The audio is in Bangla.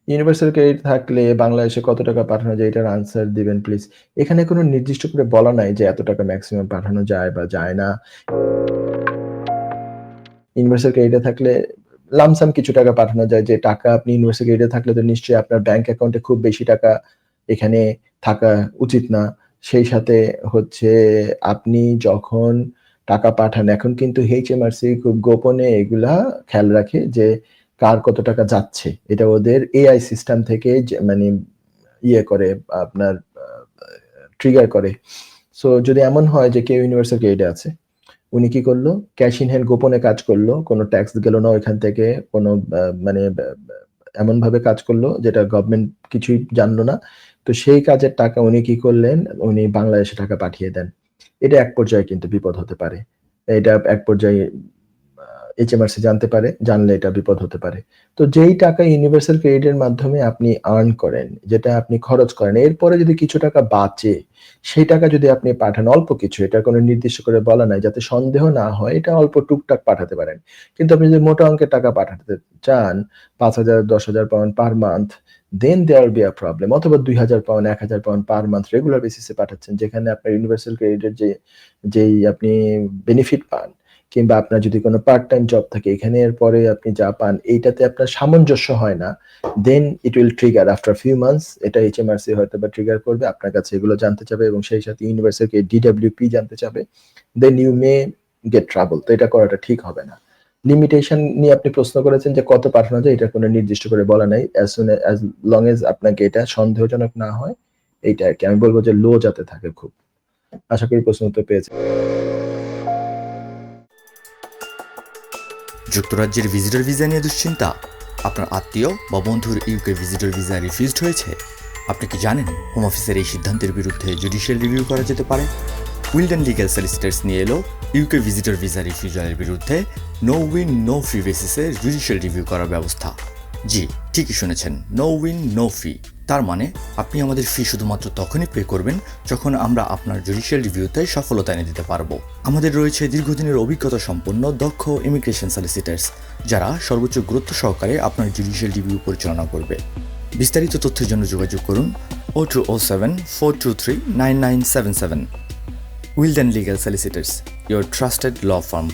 ইউনিভার্সাল ক্রেডিট থাকলে বাংলাদেশে কত টাকা পাঠানো যায় এটার আনসার দিবেন প্লিজ। এখানে কোনো নির্দিষ্ট করে বলা নাই যে এত টাকা মেক্সিমাম পাঠানো যায় বা যায় না। ইউনিভার্সাল ক্রেডিটে থাকলে লামসাম কিছু টাকা পাঠানো যায়। যে টাকা আপনি ইউনিভার্সাল ক্রেডিটে থাকলে তো নিশ্চয়ই আপনার ব্যাংক অ্যাকাউন্টে খুব বেশি টাকা এখানে থাকা উচিত না। সেই সাথে হচ্ছে আপনি যখন টাকা পাঠান এখন কিন্তু এইচএমআরসি খুব গোপনে এগুলা খেয়াল রাখে যে কার কত টাকা যাচ্ছে। এটা ওদের এআই সিস্টেম থেকে যে মানে ইয়ে করে আপনার ট্রিগার করে। সো যদি এমন হয় যে কেউ ইউনিভার্সাল ক্রেডিটে আছে, উনি কি করলো? ক্যাশ ইন হ্যান্ড গোপনে কাজ করলো। কোনো ট্যাক্স গেল না ওইখান থেকে। কোনো মানে এমনভাবে কাজ করলো যেটা গভর্নমেন্ট কিছুই জানলো না। তো সেই কাজের টাকা উনি কি করলেন? উনি বাংলাদেশে টাকা পাঠিয়ে দেন। এটা এক পর্যায়ে কিন্তু বিপদ হতে পারে। এটা এক পর্যায়ে এইচএমআরসি জানতে পারে। জানলে এটা বিপদ হতে পারে। তো যেই টাকা ইউনিভার্সাল ক্রেডিট এর মাধ্যমে আপনি আর্ন করেন, যেটা আপনি খরচ করেন, এরপরে যদি কিছু টাকা বাঁচে, সেই টাকা যদি আপনি পাঠান অল্প কিছু, এটা কোনো নির্দিষ্ট করে বলা নাই যাতে সন্দেহ না হয়, এটা অল্প টুকটাক পাঠাতে পারেন। কিন্তু আপনি যদি মোটা অঙ্কের টাকা পাঠাতে চান, ৫,০০০, ১০,০০০ pound per month, then there will be a problem অথবা ২,০০০ pound, ১,০০০ pound per month regular বেসিসে পাঠাচ্ছেন, যেখানে আপনার ইউনিভার্সাল ক্রেডিট এর যেই আপনি বেনিফিট পান কিংবা আপনার যদি কোনো পার্ট টাইম জব থাকে এখানে এরপরে আপনি যা পান এইটাতে আপনার সামঞ্জস্য হয় না, then it will trigger after few months এটা এইচএমআরসি হয়তোবা ট্রিগার করবে। আপনার কাছে এগুলো জানতে চাবে এবং সেই সাথে ইউনিভার্সাল ডিডব্লিউপি জানতে চাবে। Then you may get trouble. তো এটা করাটা ঠিক হবে না। লিমিটেশন নিয়ে আপনি প্রশ্ন করেছেন যে কত পাঠানো যায়, এটা কোনো নির্দিষ্ট করে বলা নাই। অ্যাজ লং এজ আপনাকে এটা সন্দেহজনক না হয়, এইটা আরকি। আমি বলব যে লো যাতে থাকে খুব। আশা করি প্রশ্ন উত্তর পেয়েছেন। যুক্তরাজ্যের ভিজিটর ভিসা নিয়ে দুশ্চিন্তা? আপনার আত্মীয় বা বন্ধুর ইউকে ভিজিটর ভিসা রিফিউজড হয়েছে? আপনি কি জানেন হোম অফিসের এই সিদ্ধান্তের বিরুদ্ধে জুডিশিয়াল রিভিউ করা যেতে পারে? উইলডেন লিগ্যাল সলিসিটার্স নিয়ে এলো ইউকে ভিজিটর ভিসা রিফিউজালের বিরুদ্ধে নো উইন নো ফি বেসিসে জুডিশিয়াল রিভিউ করার ব্যবস্থা। জি, ঠিকই শুনেছেন, নো উইন নো ফি। তার মানে আপনি আমাদের ফি শুধুমাত্র তখনই পে করবেন যখন আমরা আপনার জুডিশিয়াল রিভিউতে সফলতা এনে দিতে পারবো। আমাদের রয়েছে দীর্ঘদিনের অভিজ্ঞতা সম্পন্ন দক্ষ ইমিগ্রেশন সলিসিটার্স, যারা সর্বোচ্চ গুরুত্ব সহকারে আপনার জুডিশিয়াল রিভিউ পরিচালনা করবে। বিস্তারিত তথ্যের জন্য যোগাযোগ করুন 0207 423 9977। Wilden legal solicitors, your trusted law firm.